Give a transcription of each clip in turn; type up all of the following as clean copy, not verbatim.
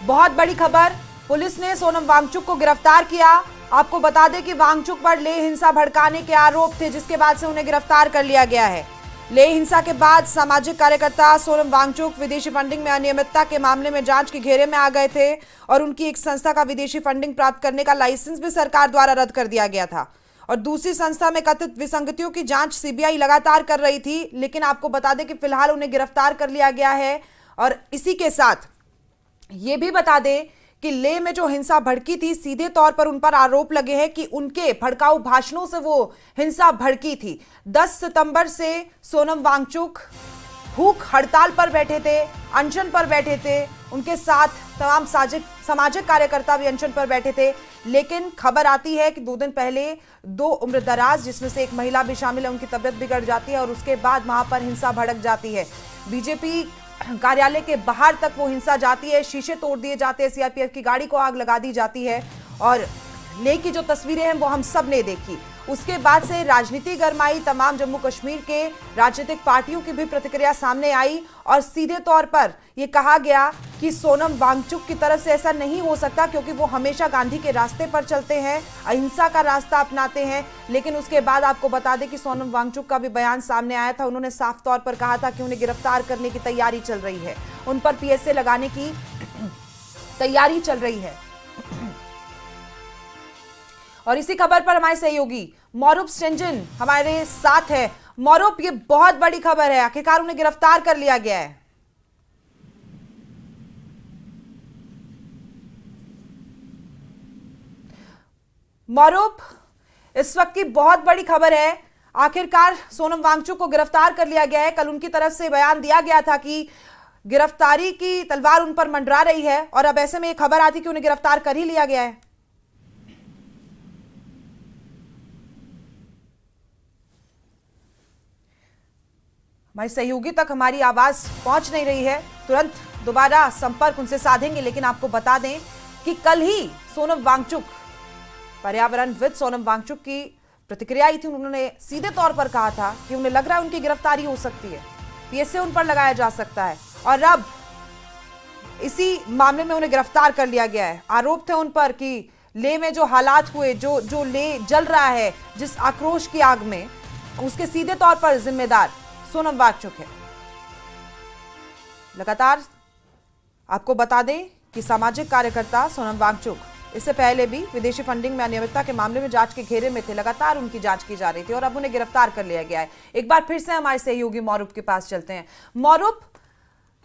बहुत बड़ी खबर, पुलिस ने सोनम वांगचुक को गिरफ्तार किया। आपको बता दें कि वांगचुक पर लेह हिंसा भड़काने के आरोप थे, जिसके बाद से उन्हें गिरफ्तार कर लिया गया है। लेह हिंसा के बाद सामाजिक कार्यकर्ता सोनम वांगचुक विदेशी फंडिंग में अनियमितता के मामले में जांच के घेरे में आ गए थे और उनकी एक संस्था का विदेशी फंडिंग प्राप्त करने का लाइसेंस भी सरकार द्वारा रद्द कर दिया गया था और दूसरी संस्था में कथित विसंगतियों की जांच सीबीआई लगातार कर रही थी। लेकिन आपको बता दें कि फिलहाल उन्हें गिरफ्तार कर लिया गया है। और इसी के साथ ये भी बता दें कि लेह में जो हिंसा भड़की थी, सीधे तौर पर उन पर आरोप लगे हैं कि उनके भड़काऊ भाषणों से वो हिंसा भड़की थी। 10 सितंबर से सोनम वांगचुक भूख हड़ताल पर बैठे थे, अनशन पर बैठे थे। उनके साथ तमाम सामाजिक कार्यकर्ता भी अनशन पर बैठे थे। लेकिन खबर आती है कि 2 दिन पहले 2 उम्रदराज, जिसमें से एक महिला भी शामिल है, उनकी तबीयत बिगड़ जाती है और उसके बाद वहां पर हिंसा भड़क जाती है। बीजेपी कार्यालय के बाहर तक वो हिंसा जाती है, शीशे तोड़ दिए जाते हैं, सीआरपीएफ की गाड़ी को आग लगा दी जाती है और लेह की जो तस्वीरें हैं वो हम सब ने देखी। उसके बाद से राजनीति गरमाई, तमाम जम्मू कश्मीर के राजनीतिक पार्टियों की भी प्रतिक्रिया सामने आई और सीधे तौर पर यह कहा गया कि सोनम वांगचुक की तरफ से ऐसा नहीं हो सकता, क्योंकि वो हमेशा गांधी के रास्ते पर चलते हैं, अहिंसा का रास्ता अपनाते हैं। लेकिन उसके बाद आपको बता दें कि सोनम वांगचुक का भी बयान सामने आया था। उन्होंने साफ तौर पर कहा था कि उन्हें गिरफ्तार करने की तैयारी चल रही है, उन पर पीएसए लगाने की तैयारी चल रही है। और इसी खबर पर हमारे सहयोगी मौरूफ स्टेंजन हमारे साथ है। मौरूफ, ये बहुत बड़ी खबर है, आखिरकार उन्हें गिरफ्तार कर लिया गया है। मौरूफ, इस वक्त की बहुत बड़ी खबर है, आखिरकार सोनम वांगचुक को गिरफ्तार कर लिया गया है। कल उनकी तरफ से बयान दिया गया था कि गिरफ्तारी की तलवार उन पर मंडरा रही है और अब ऐसे में ये खबर आती कि उन्हें गिरफ्तार कर ही लिया गया है। हमारी सहयोगी तक हमारी आवाज पहुंच नहीं रही है, तुरंत दोबारा संपर्क उनसे साधेंगे। लेकिन आपको बता दें कि कल ही सोनम वांगचुक, पर्यावरणविद सोनम वांगचुक की प्रतिक्रिया आई थी। उन्होंने सीधे तौर पर कहा था कि उन्हें लग रहा है उनकी गिरफ्तारी हो सकती है, पीएसए उन पर लगाया जा सकता है और अब इसी मामले में उन्हें गिरफ्तार कर लिया गया है। आरोप थे उन पर कि लेह में जो हालात हुए, जो लेह जल रहा है जिस आक्रोश की आग में, उसके सीधे तौर पर जिम्मेदार सोनम वांगचुक है। लगातार आपको बता दें कि सामाजिक कार्यकर्ता सोनम वांगचुक इससे पहले भी विदेशी फंडिंग में अनियमितता के मामले में जांच के घेरे में थे, लगातार उनकी जांच की जा रही थी और अब उन्हें गिरफ्तार कर लिया गया है। एक बार फिर से हमारे सहयोगी मौरूफ के पास चलते हैं। मौरूफ,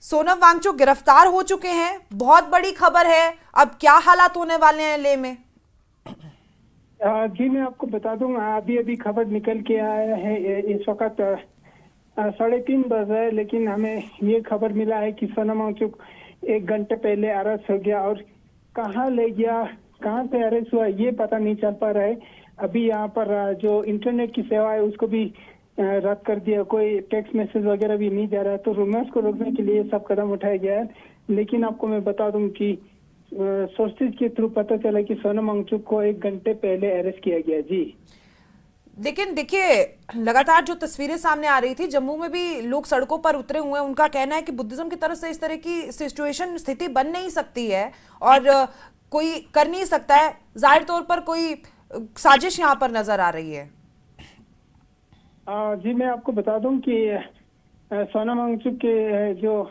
सोनम वांगचुक गिरफ्तार हो चुके हैं, बहुत बड़ी खबर है, अब क्या हालात होने वाले हैं लेह में? जी मैं आपको बता दूं, अभी खबर निकल के आया है। इस वक्त 3:30 बज रहे, लेकिन हमें ये खबर मिला है कि सोनम वांगचुक 1 घंटे पहले अरेस्ट हो गया और कहाँ ले गया, कहाँ से अरेस्ट हुआ, ये पता नहीं चल पा रहा है। अभी यहाँ पर जो इंटरनेट की सेवा है उसको भी रद्द कर दिया, कोई टेक्स्ट मैसेज वगैरह भी नहीं जा रहा है। तो रूमर्स को रोकने के लिए सब कदम उठाया गया है। लेकिन आपको मैं बता दूं कि सोर्सेज के थ्रू पता चला कि सोनम वांगचुक को 1 घंटे पहले अरेस्ट किया गया। जी, लेकिन देखिए, लगातार जो तस्वीरें सामने आ रही थी, जम्मू में भी लोग सड़कों पर उतरे हुए हैं। उनका कहना है कि बुद्धिज्म की तरफ से इस तरह की सिचुएशन, स्थिति बन नहीं सकती है और कोई कर नहीं सकता है। जाहिर तौर पर कोई साजिश यहाँ पर नजर आ रही है। जी मैं आपको बता दूं कि सोनम वांगचुक के जो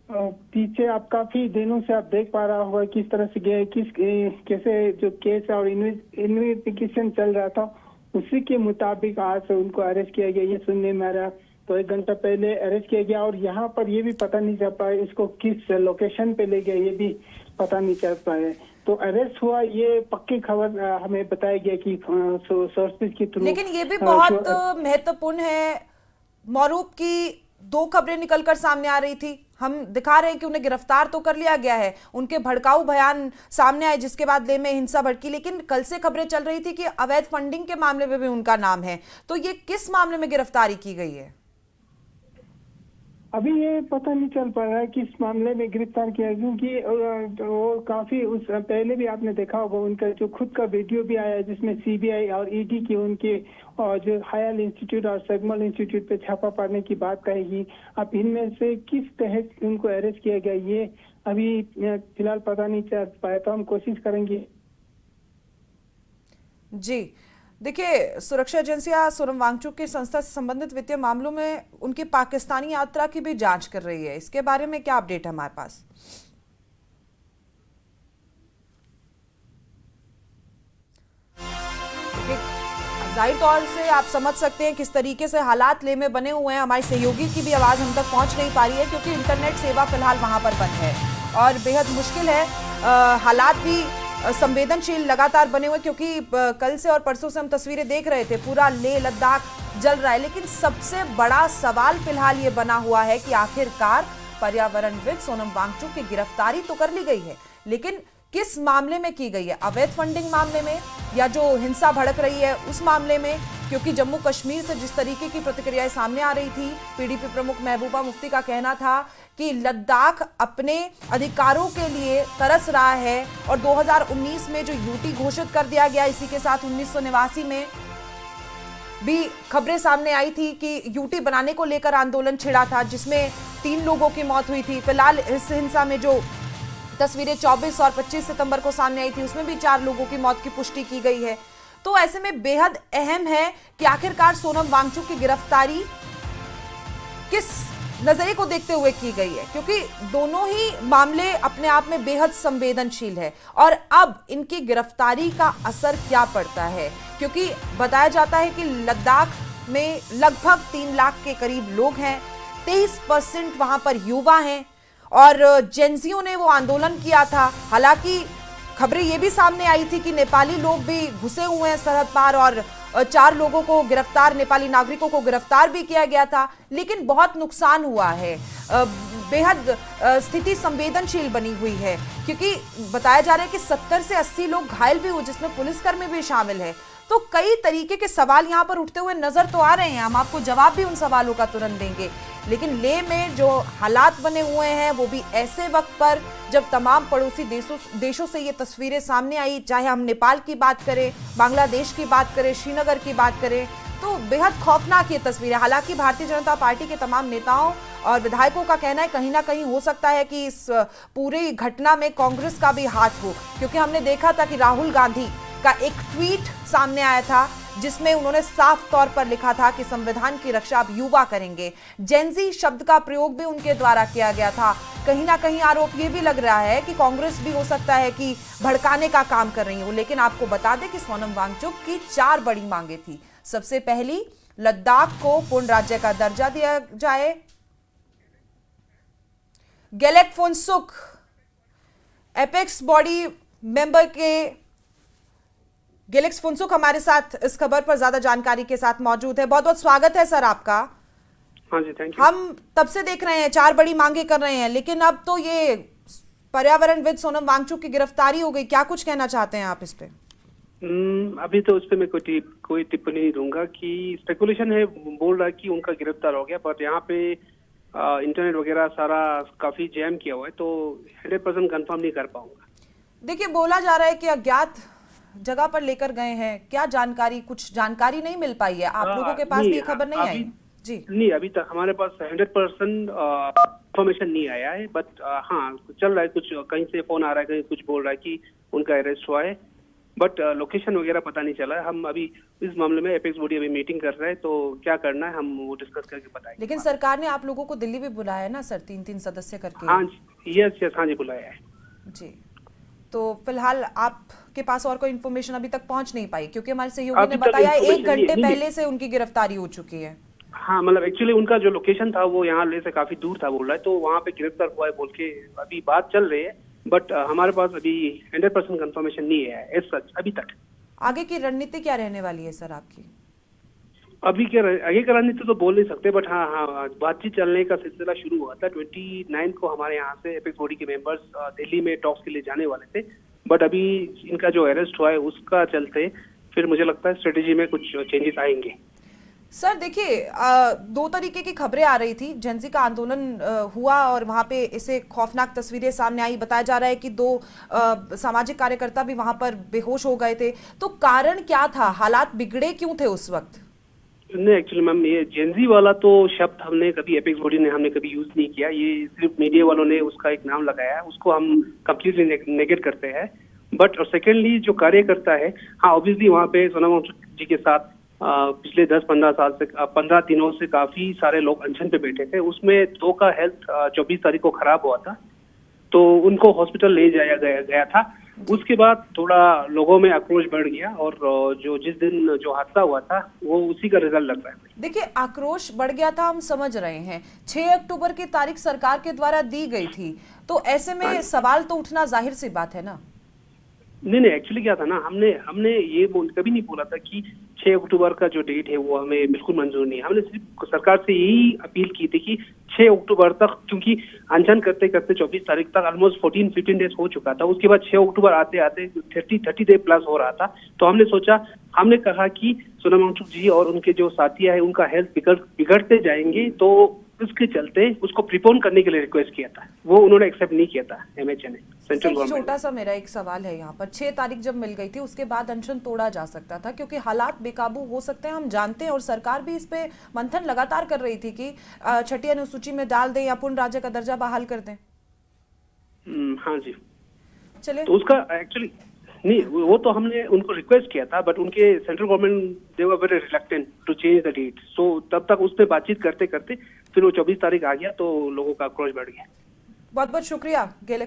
पीछे आप काफी दिनों से आप देख पा रहा होगा किस तरह से गए, कैसे जो केस और इन्वेस्टिगेशन चल रहा था, उसी के मुताबिक आज उनको अरेस्ट किया गया। ये सुनने में आ रहा, तो 1 घंटा पहले अरेस्ट किया गया और यहाँ पर ये भी पता नहीं चल पाया इसको किस लोकेशन पे ले गया, ये भी पता नहीं चल पाया। तो अरेस्ट हुआ, ये पक्की खबर हमें बताया गया कि सोर्सेज के थ्रू। लेकिन ये भी बहुत महत्वपूर्ण है मौरूफ की 2 खबरें निकलकर सामने आ रही थी। हम दिखा रहे हैं कि उन्हें गिरफ्तार तो कर लिया गया है, उनके भड़काऊ बयान सामने आए जिसके बाद लेह में हिंसा भड़की, लेकिन कल से खबरें चल रही थी कि अवैध फंडिंग के मामले में भी उनका नाम है। तो ये किस मामले में गिरफ्तारी की गई है? अभी ये पता नहीं चल पा रहा है किस मामले में गिरफ्तार किया, क्योंकि वो काफी उस पहले भी आपने देखा होगा उनका जो खुद का वीडियो भी आया जिसमें सीबीआई और ईडी की उनके और जो हायल इंस्टीट्यूट और सैगमल इंस्टीट्यूट पे छापा पड़ने की बात कहेगी। अब इनमें से किस तहत उनको अरेस्ट किया गया, ये अभी फिलहाल पता नहीं चल पाया, तो हम कोशिश करेंगे। जी देखिए, सुरक्षा एजेंसियां सोनम वांगचुक की संस्था से संबंधित वित्तीय मामलों में उनकी पाकिस्तानी यात्रा की भी जांच कर रही है। इसके बारे में क्या अपडेट है हमारे पास? जाहिर तौर से आप समझ सकते हैं किस तरीके से हालात ले में बने हुए हैं। हमारी सहयोगी की भी आवाज़ हम तक पहुंच नहीं पा रही है क्योंकि इंटरनेट सेवा फिलहाल वहां पर बंद है और बेहद मुश्किल है। हालात भी संवेदनशील लगातार बने हुए, क्योंकि कल से और परसों से हम तस्वीरें देख रहे थे, पूरा लेह लद्दाख जल रहा है। लेकिन सबसे बड़ा सवाल फिलहाल ये बना हुआ है कि आखिरकार पर्यावरणविद सोनम वांगचुक की गिरफ्तारी तो कर ली गई है, लेकिन किस मामले में की गई है? अवैध फंडिंग मामले में या जो हिंसा भड़क रही है उस मामले में? क्योंकि जम्मू कश्मीर से जिस तरीके की प्रतिक्रियाएं सामने आ रही थी, पीडीपी प्रमुख महबूबा मुफ्ती का कहना था कि लद्दाख अपने अधिकारों के लिए तरस रहा है और 2019 में जो यूटी घोषित कर दिया गया, इसी के साथ 1989 में भी खबरें सामने आई थी कि यूटी बनाने को लेकर आंदोलन छिड़ा था जिसमें 3 लोगों की मौत हुई थी। फिलहाल इस हिंसा में जो तस्वीरें 24 और 25 सितंबर को सामने आई थी उसमें भी 4 लोगों की मौत की पुष्टि की गई है। तो ऐसे में बेहद अहम है कि आखिरकार सोनम वांगचुक की गिरफ्तारी किस नजरिए को देखते हुए की गई है, क्योंकि दोनों ही मामले अपने आप में बेहद संवेदनशील है। और अब इनकी गिरफ्तारी का असर क्या पड़ता है, क्योंकि बताया जाता है कि लद्दाख में लगभग 3 लाख के करीब लोग हैं, 23% वहां पर युवा हैं और जेंजियों ने वो आंदोलन किया था। हालांकि खबरें ये भी सामने आई थी कि नेपाली लोग भी घुसे हुए हैं सरहद पार और 4 लोगों को गिरफ्तार, नेपाली नागरिकों को गिरफ्तार भी किया गया था, लेकिन बहुत नुकसान हुआ है। बेहद स्थिति संवेदनशील बनी हुई है, क्योंकि बताया जा रहा है कि 70 से 80 लोग घायल भी हुए, जिसमें पुलिसकर्मी भी शामिल है। तो कई तरीके के सवाल यहाँ पर उठते हुए नजर तो आ रहे हैं, हम आपको जवाब भी उन सवालों का तुरंत देंगे। लेकिन लेह में जो हालात बने हुए हैं वो भी ऐसे वक्त पर जब तमाम पड़ोसी देशों से ये तस्वीरें सामने आई, चाहे हम नेपाल की बात करें, बांग्लादेश की बात करें, श्रीनगर की बात करें, तो बेहद खौफनाक ये तस्वीरें। हालांकि भारतीय जनता पार्टी के तमाम नेताओं और विधायकों का कहना है कहीं ना कहीं हो सकता है कि इस पूरी घटना में कांग्रेस का भी हाथ हो, क्योंकि हमने देखा था कि राहुल गांधी का एक ट्वीट सामने आया था जिसमें उन्होंने साफ तौर पर लिखा था कि संविधान की रक्षा अब युवा करेंगे। जेंजी शब्द का प्रयोग भी उनके द्वारा किया गया था। कहीं ना कहीं आरोप ये भी लग रहा है कि कांग्रेस भी हो सकता है कि भड़काने का काम कर रही हो। लेकिन आपको बता दें कि सोनम वांगचुक की 4 बड़ी मांगे थी। सबसे पहली, लद्दाख को पूर्ण राज्य का दर्जा दिया जाए। Gelek Phunsukh apex body member के गेलेक्स फुनसुक हमारे साथ इस खबर पर ज्यादा जानकारी के साथ मौजूद है। बहुत बहुत स्वागत है सर आपका। हाँ जी, थैंक यू। हम तब से देख रहे हैं 4 बड़ी मांगे कर रहे हैं, लेकिन अब तो ये पर्यावरणविद सोनम वांगचुक की गिरफ्तारी हो गई, क्या कुछ कहना चाहते हैं आप इस पे? अभी तो उस पर मैं कोई टिप्पणी नहीं दूंगा कि स्पेकुलेशन है, बोल रहा है कि उनका गिरफ्तार हो गया, बट यहाँ पे इंटरनेट वगैरह सारा काफी जैम किया हुआ है, तो 100% कंफर्म नहीं कर पाऊंगा। देखिए, बोला जा रहा है कि अज्ञात जगह पर लेकर गए हैं, क्या जानकारी, कुछ जानकारी नहीं मिल पाई है? आप लोगों के पास भी खबर नहीं आई? जी नहीं, अभी तक हमारे पास 100% इंफॉर्मेशन नहीं आया है, बट हाँ चल रहा है, कुछ कहीं से फोन आ रहा है, कहीं कुछ बोल रहा है कि उनका अरेस्ट हुआ है, बट लोकेशन वगैरह पता नहीं चला है। हम अभी इस मामले में एपेक्स बॉडी अभी मीटिंग कर रहे हैं, तो क्या करना है हम वो डिस्कस करके बताएंगे। लेकिन सरकार ने आप लोगों को दिल्ली भी बुलाया है ना सर, 3-3 सदस्य करके? हाँ यस, हाँ जी, बुलाया है जी। तो फिलहाल आपके पास और कोई इन्फॉर्मेशन अभी तक पहुंच नहीं पाई, क्योंकि हमारे सहयोगी ने बताया 1 घंटे पहले से उनकी गिरफ्तारी हो चुकी है। हाँ, मतलब एक्चुअली उनका जो लोकेशन था वो यहाँ ले से काफी दूर था बोल रहा है, तो वहाँ पे गिरफ्तार हुआ है बोल के अभी बात चल रही है, बट हमारे पास अभी 100% कंफर्मेशन नहीं है एज सच अभी तक। आगे की रणनीति क्या रहने वाली है सर आपकी? अभी क्या आगे की रणनीति तो बोल नहीं सकते, बट हाँ बातचीत चलने का सिलसिला शुरू हुआ था। 29 को हमारे यहाँ से एपेक्स बॉडी के मेंबर्स दिल्ली में टॉक्स के लिए जाने वाले थे, बट अभी इनका जो अरेस्ट हुआ है उसका चलते फिर मुझे लगता है स्ट्रेटेजी में कुछ चेंजेस आएंगे। सर देखिए, 2 तरीके की खबरें आ रही थी। जेंजी का आंदोलन हुआ और वहां पे इसे खौफनाक तस्वीरें सामने आई। बताया जा रहा है कि 2 सामाजिक कार्यकर्ता भी वहां पर बेहोश हो गए थे। तो कारण क्या था? हालात बिगड़े क्यों थे उस वक्त? नहीं, एक्चुअली मैम ये जेनजी वाला तो शब्द हमने कभी एपेक्स बॉडी ने हमने कभी यूज नहीं किया। ये सिर्फ मीडिया वालों ने उसका एक नाम लगाया है, उसको हम कम्प्लीटली नेगेट करते हैं। बट और सेकेंडली जो कार्यकर्ता है, हाँ ऑब्वियसली वहाँ पे सोनम वांगचुक जी के साथ पिछले 10-15 साल से 15 दिनों से काफी सारे लोग अनशन पे बैठे थे। उसमें 2 का हेल्थ 24 तारीख को खराब हुआ था, तो उनको हॉस्पिटल ले जाया गया था। उसके बाद थोड़ा लोगों में आक्रोश बढ़ गया और जो जिस दिन जो हादसा हुआ था वो उसी का रिजल्ट लग रहा है। देखिए, आक्रोश बढ़ गया था, हम समझ रहे हैं। 6 अक्टूबर की तारीख सरकार के द्वारा दी गई थी, तो ऐसे में सवाल तो उठना जाहिर सी बात है ना। नहीं, एक्चुअली क्या था ना, हमने ये कभी नहीं बोला था कि 6 अक्टूबर का जो डेट है वो हमें बिल्कुल मंजूर नहीं है। हमने सिर्फ सरकार से यही अपील की थी कि 6 अक्टूबर तक, क्योंकि अनशन करते करते 24 तारीख तक ऑलमोस्ट 14-15 डेज हो चुका था। उसके बाद 6 अक्टूबर आते आते 30 डे प्लस हो रहा था। तो हमने कहा कि सोनम वांगचुक जी और उनके जो साथियां हैं उनका हेल्थ बिगड़ते जाएंगे, तो उसके चलते उसको प्रीपोन करने के लिए रिक्वेस्ट किया था। वो उन्होंने एक्सेप्ट नहीं किया था एमएचए ने, सेंट्रल गवर्नमेंट। छोटा सा मेरा एक सवाल है यहाँ पर, 6 तारीख जब मिल गई थी उसके बाद अनशन तोड़ा जा सकता था, क्योंकि हालात बेकाबू हो सकते हैं, हम जानते हैं, और सरकार भी इस पे मंथन लगातार कर रही थी कि छठी अनुसूची में डाल दें या पूर्ण राज्य का दर्जा बहाल कर दें। हाँ जी, चलिए, तो उसका एक्चुअली नहीं, वो तो हमने उनको रिक्वेस्ट किया था, बट उनके central government they were very reluctant to change the date. So तब तक उस पर बातचीत करते करते फिर वो 24 तारीख आ गया, तो लोगों का आक्रोश बढ़ गया। बहुत बहुत शुक्रिया गेले